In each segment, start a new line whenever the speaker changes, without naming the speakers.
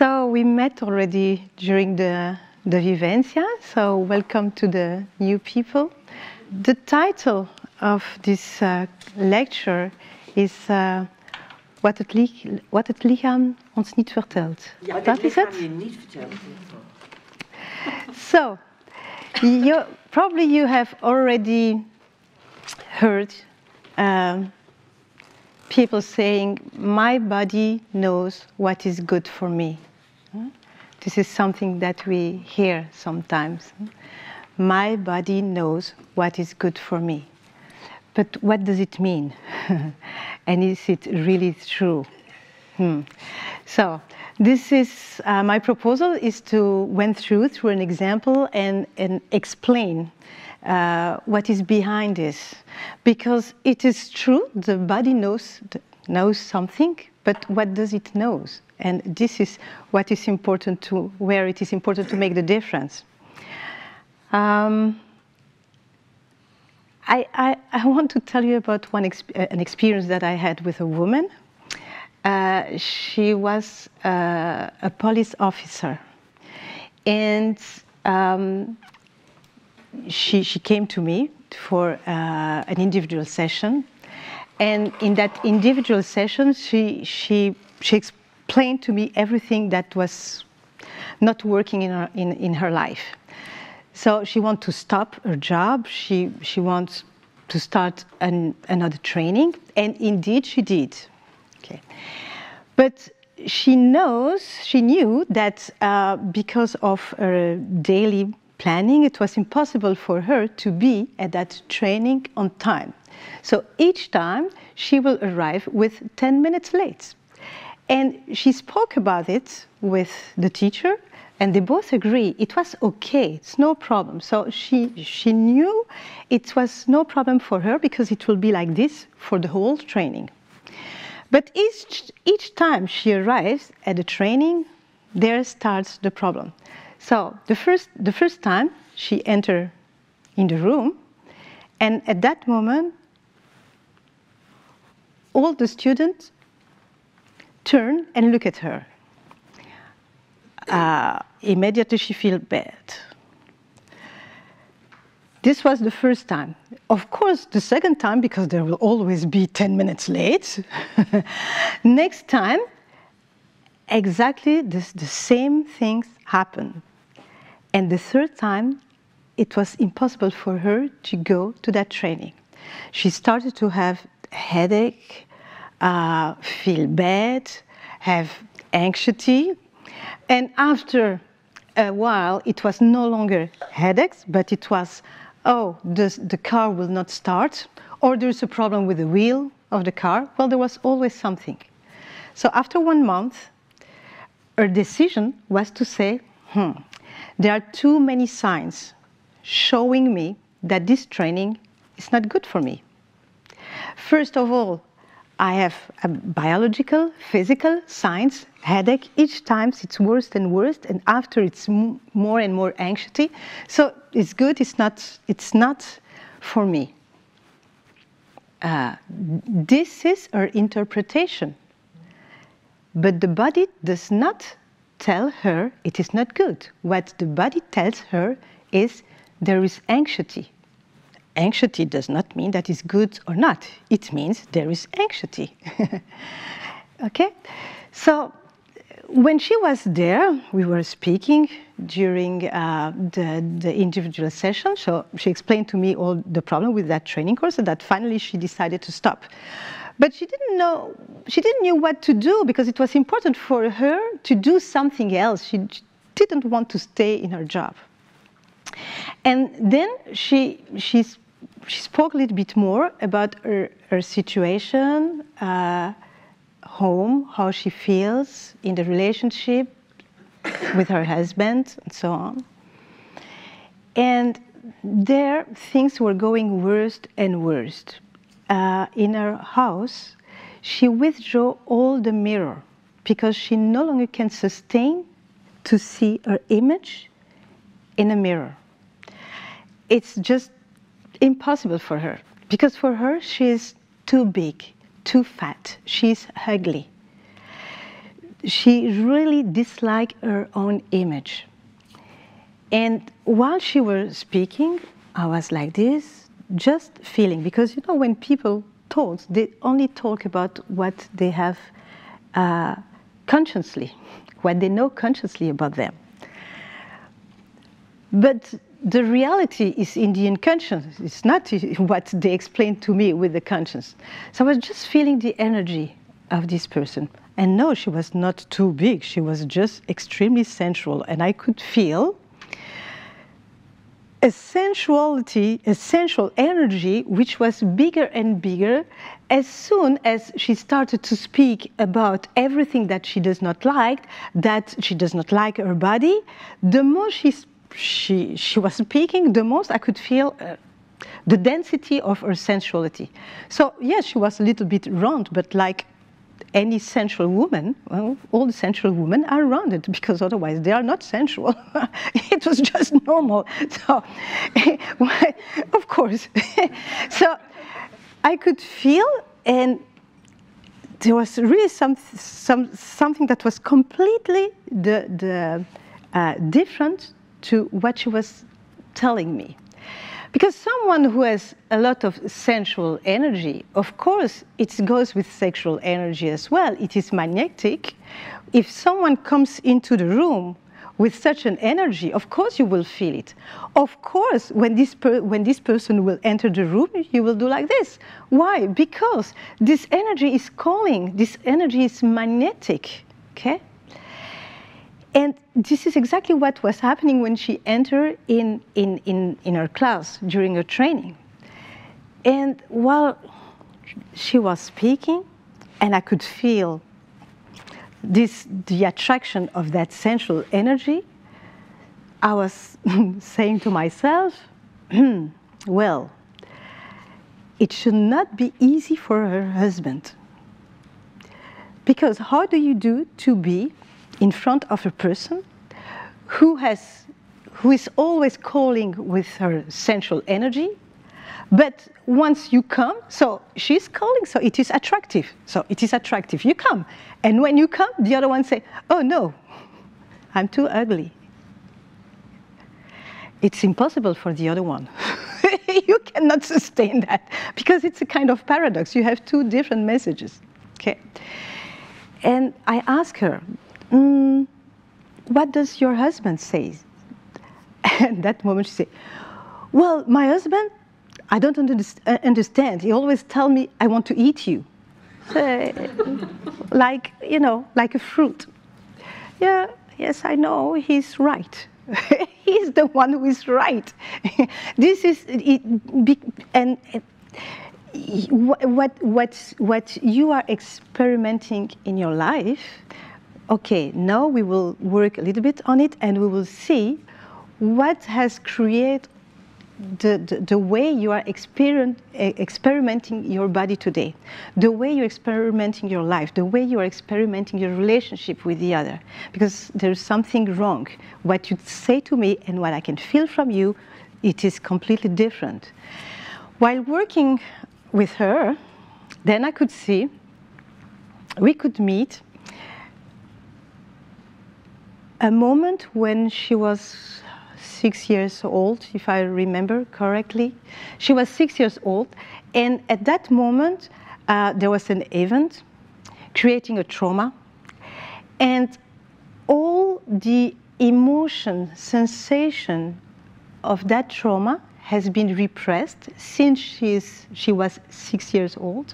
So we met already during the Vivencia, so welcome to the new people. The title of this lecture is Wat het lichaam ons niet vertelt.
Ja,
Dat is het?
je niet vertelt.
So, probably you have already heard people saying, my body knows what is good for me. This is something that we hear sometimes. My body knows what is good for me. But what does it mean? And is it really true? So this is my proposal is to went through an example and explain what is behind this, because it is true the body knows something, but what does it know? And this is what is important to where it is important to make the difference. I want to tell you about an experience that I had with a woman. She was a police officer, and she came to me for an individual session. And in that individual session, she explained to me everything that was not working in her life. So she wants to stop her job. She wants to start another training, and indeed she did. Okay, but she knew that because of her daily planning, it was impossible for her to be at that training on time. So each time she will arrive with 10 minutes late. And she spoke about it with the teacher, and they both agree it was okay, it's no problem. So she knew it was no problem for her because it will be like this for the whole training. But each time she arrives at the training, there starts the problem. So the first time she entered in the room, and at that moment, all the students turn and look at her. Immediately she feels bad. This was the first time. Of course, the second time, because there will always be 10 minutes late, next time, exactly the same things happen. And the third time, it was impossible for her to go to that training. She started to have headache, feel bad, have anxiety. And after a while, it was no longer headaches, but it was, oh, the car will not start, or there's a problem with the wheel of the car. Well, there was always something. So after 1 month, her decision was to say, there are too many signs showing me that this training is not good for me. First of all, I have a biological, physical signs, headache. Each time it's worse and worse, and after it's more and more anxiety. So it's good, it's not for me. This is her interpretation. But the body does not tell her it is not good. What the body tells her is there is anxiety. Anxiety does not mean that it's good or not. It means there is anxiety. Okay? So when she was there, we were speaking during the individual session. So she explained to me all the problem with that training course, and that finally she decided to stop. But she didn't know what to do, because it was important for her to do something else. She didn't want to stay in her job. And then she spoke a little bit more about her situation, home, how she feels in the relationship with her husband, and so on. And there, things were going worse and worse. In her house, she withdrew all the mirror because she no longer can sustain to see her image in a mirror. It's just impossible for her, because for her she's too big, too fat, she's ugly. she really disliked her own image. And while she was speaking, I was like this, just feeling, because you know, when people talk, they only talk about what they have consciously, what they know consciously about them. But the reality is in the unconscious. It's not what they explained to me with the conscious. So I was just feeling the energy of this person. And no, she was not too big. She was just extremely sensual. And I could feel a sensuality, a sensual energy, which was bigger and bigger as soon as she started to speak about everything that she does not like, that she does not like her body. The more she was speaking, the most I could feel the density of her sensuality. So yes, she was a little bit round, but like any sensual woman, well, all the sensual women are rounded, because otherwise they are not sensual. It was just normal. So, of course. So I could feel, and there was really something that was completely different to what she was telling me. Because someone who has a lot of sensual energy, of course, it goes with sexual energy as well. It is magnetic. If someone comes into the room with such an energy, of course you will feel it. Of course, when this person will enter the room, you will do like this. Why? Because this energy is calling. This energy is magnetic, okay? And this is exactly what was happening when she entered in her class during her training. And while she was speaking, and I could feel the attraction of that sensual energy, I was saying to myself, well, it should not be easy for her husband. Because how do you do to be in front of a person who is always calling with her sensual energy, but once you come, so she's calling, so it is attractive. So it is attractive, you come. And when you come, the other one say, oh no, I'm too ugly. It's impossible for the other one. You cannot sustain that, because it's a kind of paradox. You have two different messages, okay? And I asked her, what does your husband say? And that moment she said, well, my husband, I don't understand. He always tells me, I want to eat you. Like, you know, like a fruit. Yeah, yes, I know, he's right. He's the one who is right. This is, and what you are experimenting in your life, okay, now we will work a little bit on it, and we will see what has created the way you are experimenting your body today, the way you're experimenting your life, the way you are experimenting your relationship with the other. Because there's something wrong. What you say to me and what I can feel from you, it is completely different. While working with her, then I could see, we could meet a moment when she was 6 years old, if I remember correctly. She was 6 years old, and at that moment there was an event creating a trauma, and all the emotion, sensation of that trauma has been repressed since she was 6 years old.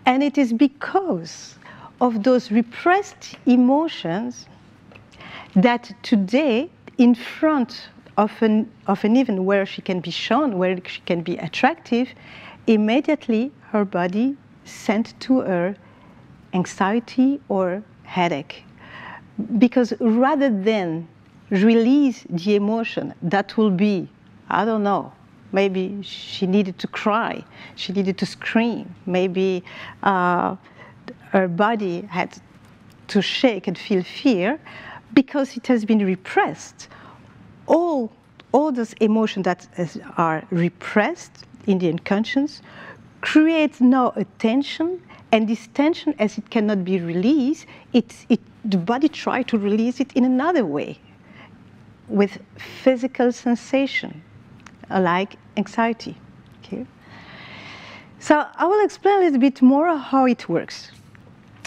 And it is because of those repressed emotions that today, in front of an event where she can be shown, where she can be attractive, immediately her body sent to her anxiety or headache. Because rather than release the emotion that will be, I don't know, maybe she needed to cry, she needed to scream, maybe her body had to shake and feel fear, because it has been repressed. All those emotions that are repressed in the unconscious create now a tension And this tension, as it cannot be released, the body tries to release it in another way, with physical sensation, like anxiety. Okay? So I will explain a little bit more how it works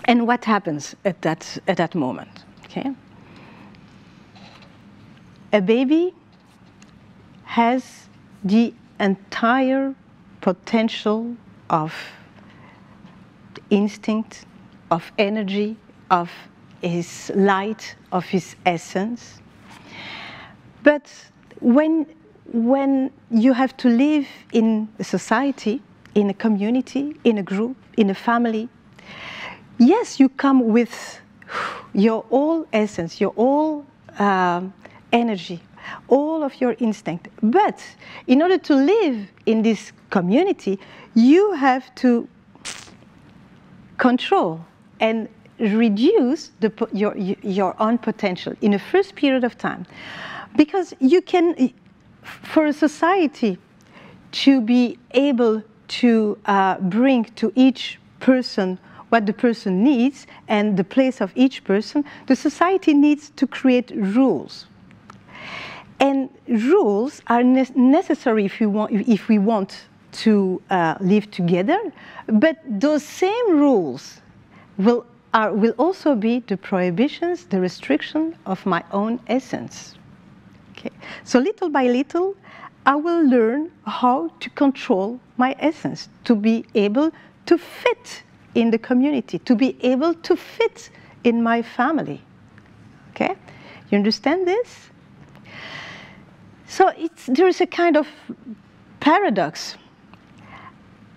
and what happens at that moment. Okay? A baby has the entire potential of instinct, of energy, of his light, of his essence. But when you have to live in a society, in a community, in a group, in a family, yes, you come with your whole essence, your whole energy, all of your instinct. But in order to live in this community, you have to control and reduce your own potential in the first period of time. Because you can, for a society to be able to bring to each person what the person needs and the place of each person, the society needs to create rules. And rules are necessary if we want to live together, but those same rules will also be the prohibitions, the restriction of my own essence. Okay. So little by little, I will learn how to control my essence, to be able to fit in the community, to be able to fit in my family. Okay? You understand this? So there is a kind of paradox.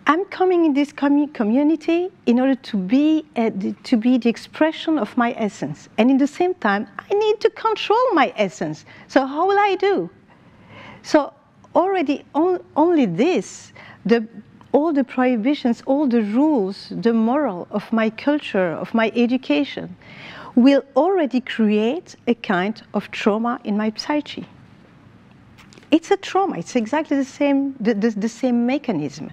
I'm coming in this community in order to be the expression of my essence. And in the same time, I need to control my essence. So how will I do? So already only this, all the prohibitions, all the rules, the moral of my culture, of my education, will already create a kind of trauma in my psyche. It's a trauma. It's exactly the same mechanism.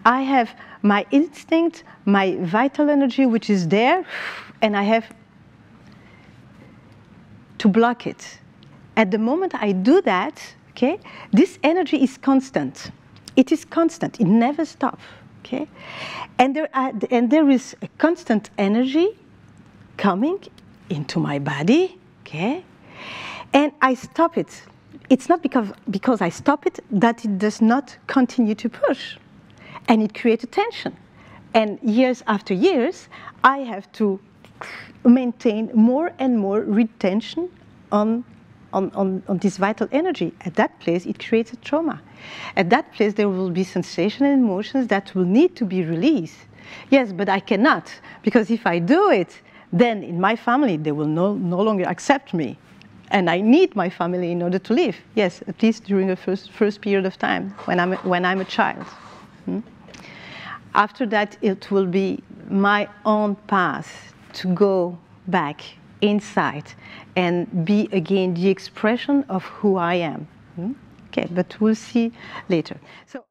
I have my instinct, my vital energy, which is there, and I have to block it. At the moment I do that, okay, this energy is constant. It is constant. It never stops. Okay, and there is a constant energy coming into my body. Okay, and I stop it. It's not because I stop it that it does not continue to push. And it creates a tension. And years after years, I have to maintain more and more retention on this vital energy. At that place, it creates a trauma. At that place, there will be sensations and emotions that will need to be released. Yes, but I cannot, because if I do it, then in my family, they will no longer accept me. And I need my family in order to live. Yes, at least during the first period of time when I'm a child. After that, it will be my own path to go back inside and be again the expression of who I am. Okay, but we'll see later. So.